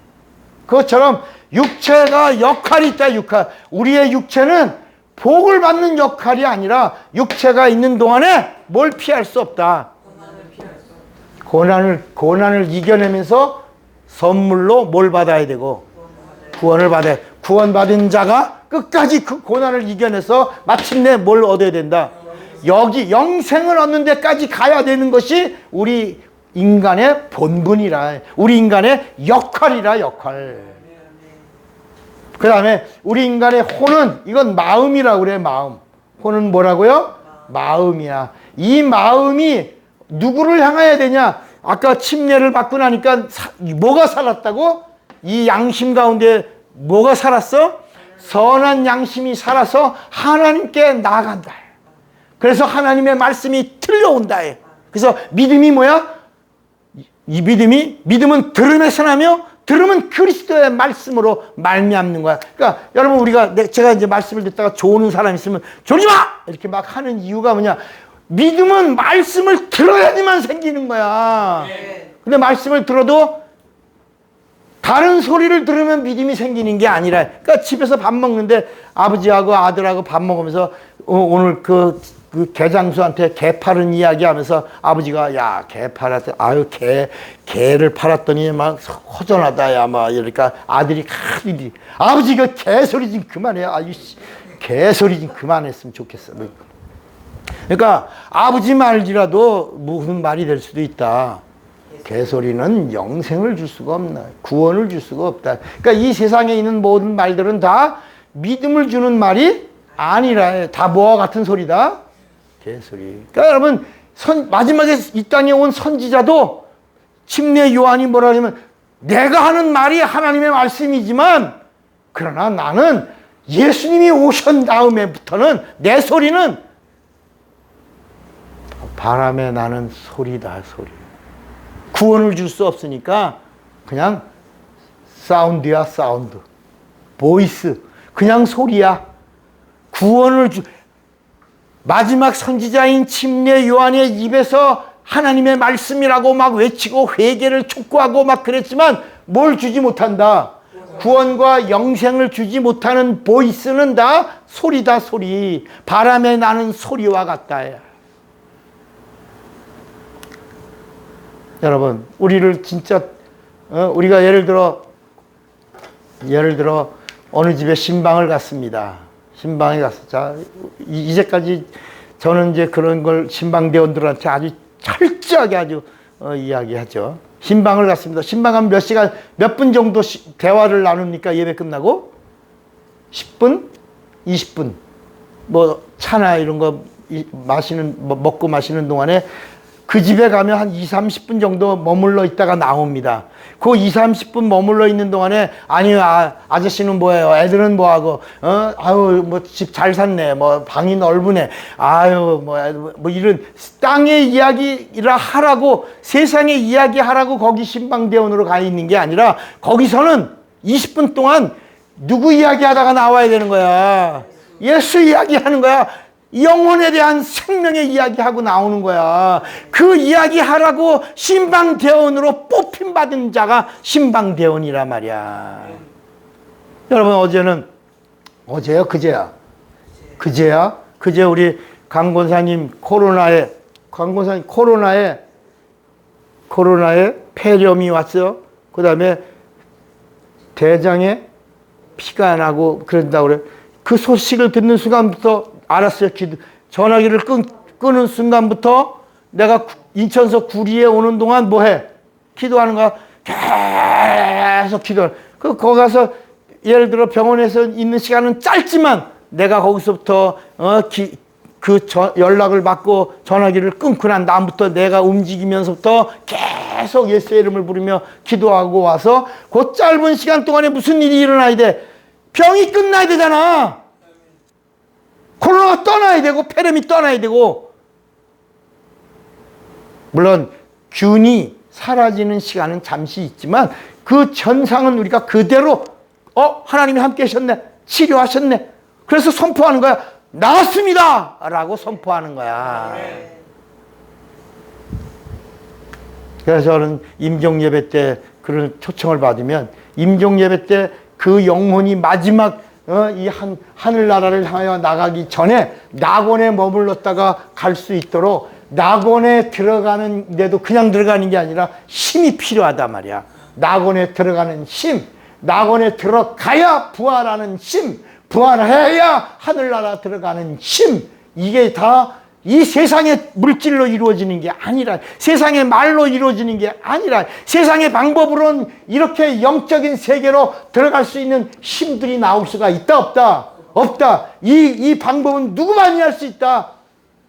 그것처럼 육체가 역할이 있다. 우리의 육체는 복을 받는 역할이 아니라 육체가 있는 동안에 뭘 피할 수 없다. 고난을 이겨내면서 선물로 뭘 받아야 되고 구원을 받아야 구원받은 자가 끝까지 그 고난을 이겨내서 마침내 뭘 얻어야 된다. 여기 영생을 얻는 데까지 가야 되는 것이 우리 인간의 본분이라 우리 인간의 역할이라 역할. 그 다음에 우리 인간의 혼은 이건 마음이라고 그래. 마음. 혼은 뭐라고요? 마음이야. 이 마음이 누구를 향해야 되냐? 아까 침례를 받고 나니까 뭐가 살았다고? 이 양심 가운데 뭐가 살았어? 선한 양심이 살아서 하나님께 나아간다. 그래서 하나님의 말씀이 들려온다. 그래서 믿음이 뭐야? 이 믿음은 들음에서 나며 들음은 그리스도의 말씀으로 말미암는 거야. 그러니까 여러분 제가 이제 말씀을 듣다가 조는 사람 있으면 졸지 마! 이렇게 막 하는 이유가 뭐냐? 믿음은 말씀을 들어야지만 생기는 거야. 근데 말씀을 들어도 다른 소리를 들으면 믿음이 생기는 게 아니라 그러니까 집에서 밥 먹는데 아버지하고 아들하고 밥 먹으면서 오늘 그 개장수한테 개 파는 이야기 하면서 아버지가 야, 개 팔았대. 아유, 개를 팔았더니 막 허전하다. 야, 막 이러니까 아들이 아버지 그 개소리 좀 그만해. 아유, 개소리 좀 그만했으면 좋겠어. 그러니까 아버지 말이라도 무슨 말이 될 수도 있다. 개소리는 영생을 줄 수가 없나. 구원을 줄 수가 없다. 그러니까 이 세상에 있는 모든 말들은 다 믿음을 주는 말이 아니라 다 뭐와 같은 소리다? 개소리. 그러니까 여러분 마지막에 이 땅에 온 선지자도 침례 요한이 뭐라 하냐면 내가 하는 말이 하나님의 말씀이지만 그러나 나는 예수님이 오신 다음에부터는 내 소리는 바람에 나는 소리다. 소리. 구원을 줄 수 없으니까 그냥 사운드야. 사운드. 보이스. 그냥 소리야. 구원을 마지막 선지자인 침례 요한의 입에서 하나님의 말씀이라고 막 외치고 회개를 촉구하고 막 그랬지만 뭘 주지 못한다. 구원과 영생을 주지 못하는 보이스는 다 소리다. 소리. 바람에 나는 소리와 같다. 여러분 우리를 진짜 우리가 예를 들어 어느 집에 신방을 갔습니다. 신방에 가서 자 이제까지 저는 이제 그런 걸 신방대원들한테 아주 철저하게 아주 이야기하죠. 신방을 갔습니다. 신방하면 몇 시간 몇 분 정도 대화를 나눕니까? 예배 끝나고 10분? 20분. 뭐 차나 이런 거 먹고 마시는 동안에 그 집에 가면 한 2, 30분 정도 머물러 있다가 나옵니다. 그 2, 30분 머물러 있는 동안에 아니요, 아저씨는 뭐예요? 애들은 뭐하고, 아유, 뭐 집 잘 샀네. 뭐 방이 넓으네. 아유, 뭐 이런 땅의 이야기라 하라고, 세상의 이야기 하라고 거기 신방대원으로 가 있는 게 아니라 거기서는 20분 동안 누구 이야기 하다가 나와야 되는 거야. 예수 이야기 하는 거야. 영혼에 대한 생명의 이야기하고 나오는 거야. 그 이야기 하라고 신방대원으로 뽑힘받은 자가 신방대원이라 말이야. 여러분, 어제요? 그제야? 그제 우리 강권사님 코로나에 폐렴이 왔어요. 그 다음에 대장에 피가 나고 그런다고 그래. 그 소식을 듣는 순간부터 알았어요. 전화기를 끄는 순간부터 내가 인천서 구리에 오는 동안 뭐해? 기도하는 거야. 계속 기도하는. 거기 가서 예를 들어 병원에서 있는 시간은 짧지만 내가 거기서부터 연락을 받고 전화기를 끊고 난 다음부터 내가 움직이면서부터 계속 예수의 이름을 부르며 기도하고 와서 그 짧은 시간 동안에 무슨 일이 일어나야 돼? 병이 끝나야 되잖아. 코로나가 떠나야 되고 폐렴이 떠나야 되고, 물론 균이 사라지는 시간은 잠시 있지만 그 현상은 우리가 그대로 하나님이 함께 하셨네, 치료하셨네, 그래서 선포하는 거야. 나았습니다 라고 선포하는 거야. 그래서 저는 임종예배 때 그런 초청을 받으면 임종예배 때 그 영혼이 마지막 이 하늘나라를 향하여 나가기 전에 낙원에 머물렀다가 갈 수 있도록, 낙원에 들어가는데도 그냥 들어가는 게 아니라 힘이 필요하단 말이야. 낙원에 들어가는 힘, 낙원에 들어가야 부활하는 힘, 부활해야 하늘나라 들어가는 힘, 이게 다 이 세상의 물질로 이루어지는 게 아니라, 세상의 말로 이루어지는 게 아니라, 세상의 방법으로는 이렇게 영적인 세계로 들어갈 수 있는 힘들이 나올 수가 있다 없다? 없다. 이 방법은 누구만이 할 수 있다?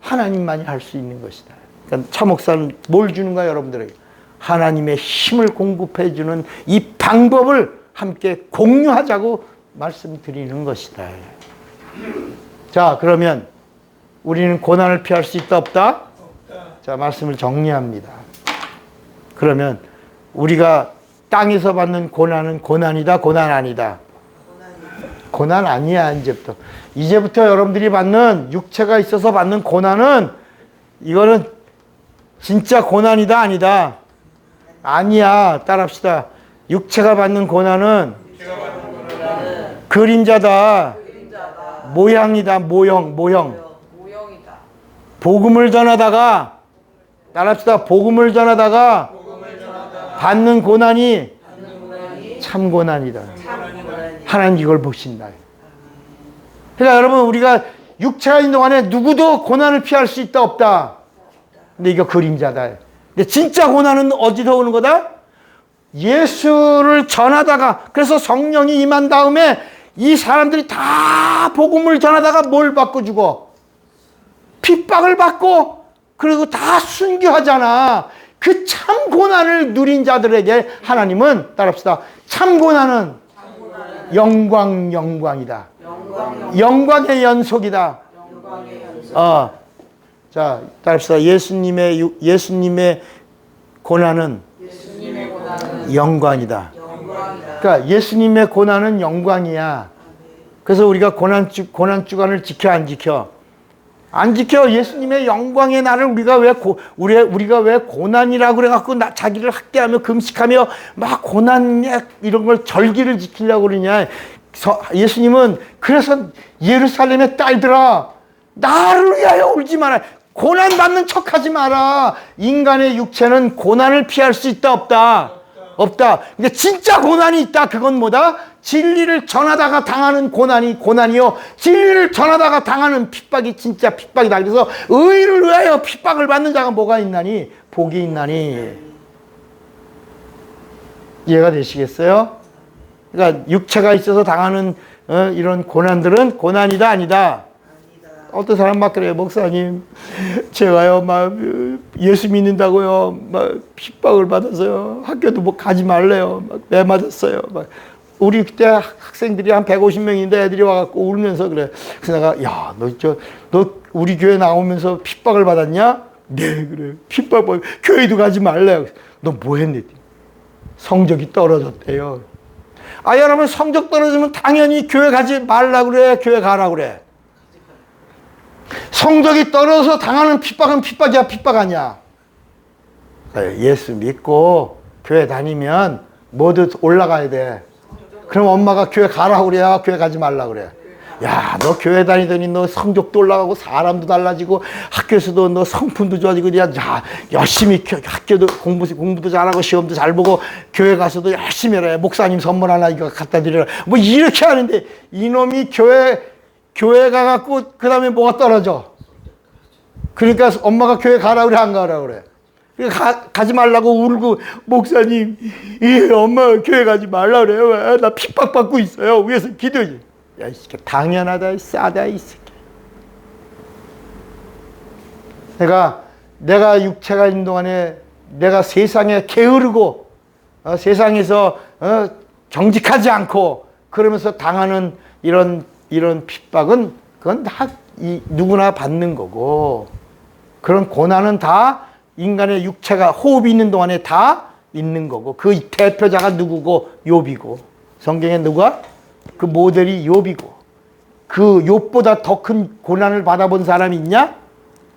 하나님만이 할 수 있는 것이다. 그러니까 차 목사는 뭘 주는 거야, 여러분들에게? 하나님의 힘을 공급해 주는 이 방법을 함께 공유하자고 말씀드리는 것이다. 자, 그러면 우리는 고난을 피할 수 있다 없다? 없다. 자, 말씀을 정리합니다. 그러면 우리가 땅에서 받는 고난은 고난이다, 고난 아니다? 고난 아니야. 이제부터 여러분들이 받는, 육체가 있어서 받는 고난은, 이거는 진짜 고난이다, 아니다? 아니야. 따라합시다. 육체가 받는 고난은 그림자다. 모형이다. 모형. 복음을 전하다가, 따라합시다. 복음을 전하다가 받는 고난이 참 고난이다. 하나님 이걸 보신다. 그러니까 여러분, 우리가 육체가 있는 동안에 누구도 고난을 피할 수 있다 없다? 근데 이거 그림자다. 근데 진짜 고난은 어디서 오는 거다? 예수를 전하다가, 그래서 성령이 임한 다음에 이 사람들이 다 복음을 전하다가 뭘 받고 죽어? 핍박을 받고, 그리고 다 순교하잖아. 그 참 고난을 누린 자들에게 하나님은, 따라합시다, 참 고난은 영광이다. 영광의 연속이다. 자, 따라합시다. 예수님의 고난은 영광이다. 그러니까 예수님의 고난은 영광이야. 그래서 우리가 고난 주간을 지켜 안 지켜? 안 지켜. 예수님의 영광의 날을 우리가 왜 고난이라고 그래갖고 자기를 학대하며 금식하며 막 고난의 이런 걸 절기를 지키려고 그러냐. 예수님은 그래서 예루살렘의 딸들아, 나를 위하여 울지 마라. 고난 받는 척 하지 마라. 인간의 육체는 고난을 피할 수 있다 없다? 없다. 근데 진짜 고난이 있다. 그건 뭐다? 진리를 전하다가 당하는 고난이요. 진리를 전하다가 당하는 핍박이 진짜 핍박이다. 그래서 의를 위하여 핍박을 받는 자가 뭐가 있나니? 복이 있나니. 이해가 되시겠어요? 그러니까 육체가 있어서 당하는 이런 고난들은 고난이다, 아니다? 어떤 사람 막 그래요. 목사님, 제가요, 막 예수 믿는다고요, 막 핍박을 받아서요. 학교도 뭐 가지 말래요. 막 매 맞았어요. 막 우리 그때 학생들이 한 150명인데 애들이 와갖고 울면서 그래. 그래서 내가, 야, 너 우리 교회 나오면서 핍박을 받았냐? 네, 그래. 핍박 받고 교회도 가지 말래요. 너 뭐 했니? 성적이 떨어졌대요. 아, 여러분, 성적 떨어지면 당연히 교회 가지 말라고 그래? 교회 가라고 그래? 성적이 떨어져서 당하는 핍박은 핍박이야, 핍박 아니야? 예수 믿고 교회 다니면 모두 올라가야 돼. 그럼 엄마가 교회 가라고 그래야 교회 가지 말라고 그래? 야, 너 교회 다니더니 너 성적도 올라가고 사람도 달라지고 학교에서도 너 성품도 좋아지고 야, 열심히 학교도 공부도 잘하고 시험도 잘 보고 교회 가서도 열심히 해라. 목사님 선물 하나 이거 갖다 드려라. 뭐 이렇게 하는데 이놈이 교회 가갖고 그 다음에 뭐가 떨어져? 그러니까 엄마가 교회 가라고 그래 안 가라고 그래? 가지 말라고 울고 목사님, 엄마 교회 가지 말라고 그래요. 왜? 나 핍박받고 있어요. 위에서 기도해. 야, 이 새끼 당연하다, 싸다, 이 새끼. 내가 육체가 있는 동안에 내가 세상에 게으르고 세상에서 정직하지 않고 그러면서 당하는 이런 핍박은 그건 다 누구나 받는 거고 그런 고난은 다 인간의 육체가 호흡이 있는 동안에 다 있는 거고 그 대표자가 누구고 욥이고 성경에 누가? 그 모델이 욥이고 그 욥보다 더 큰 고난을 받아본 사람이 있냐?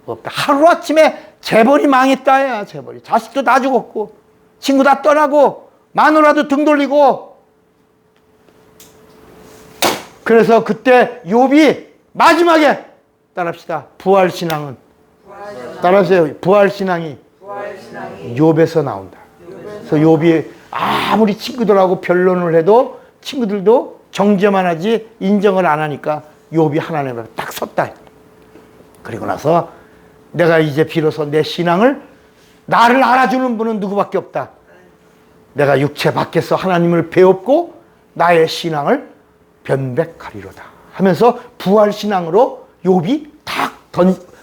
없다. 하루아침에 재벌이 망했다 야 재벌이. 자식도 다 죽었고 친구 다 떠나고 마누라도 등 돌리고 그래서 그때 욥이 마지막에 따라합시다. 부활신앙은 따라하세요. 부활신앙이 욥에서 나온다. 그래서 욥이 아무리 친구들하고 변론을 해도 친구들도 정죄만 하지 인정을 안 하니까 욥이 하나님 앞에 딱 섰다. 그리고 나서 내가 이제 비로소 내 신앙을 나를 알아주는 분은 누구밖에 없다. 내가 육체 밖에서 하나님을 배웠고 나의 신앙을 변백하리로다 하면서 부활신앙으로 욥이 탁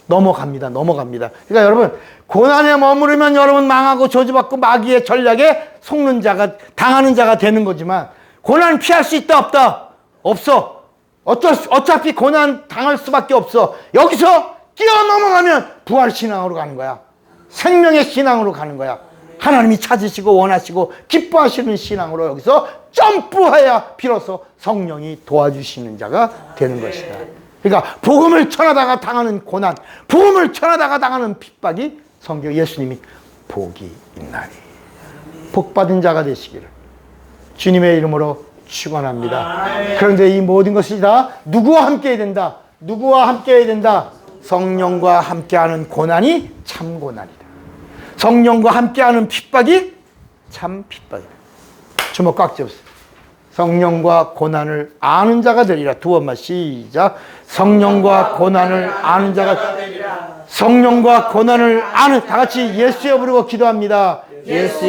넘어갑니다. 그러니까 여러분 고난에 머무르면 여러분 망하고 저주받고 마귀의 전략에 속는 자가 당하는 자가 되는 거지만 고난 피할 수 있다 없다? 없어. 어차피 고난 당할 수밖에 없어. 여기서 뛰어넘어가면 부활신앙으로 가는 거야. 생명의 신앙으로 가는 거야. 하나님이 찾으시고 원하시고 기뻐하시는 신앙으로 여기서 점프해야 비로소 성령이 도와주시는 자가 되는 것이다. 그러니까 복음을 전하다가 당하는 고난, 복음을 전하다가 당하는 핍박이 성경 예수님이 복이 있나니 복받은 자가 되시기를 주님의 이름으로 축원합니다. 그런데 이 모든 것이 다 누구와 함께 해야 된다? 누구와 함께 해야 된다? 성령과 함께하는 고난이 참 고난이다. 성령과 함께하는 핍박이 참 핍박이다. 주먹 꽉 잡으세요. 성령과 고난을 아는 자가 되리라. 두 번만 시작. 성령과 고난을 아는 자가 되리라. 성령과 고난을 아는 다 같이 예수여 부르고 기도합니다. 예수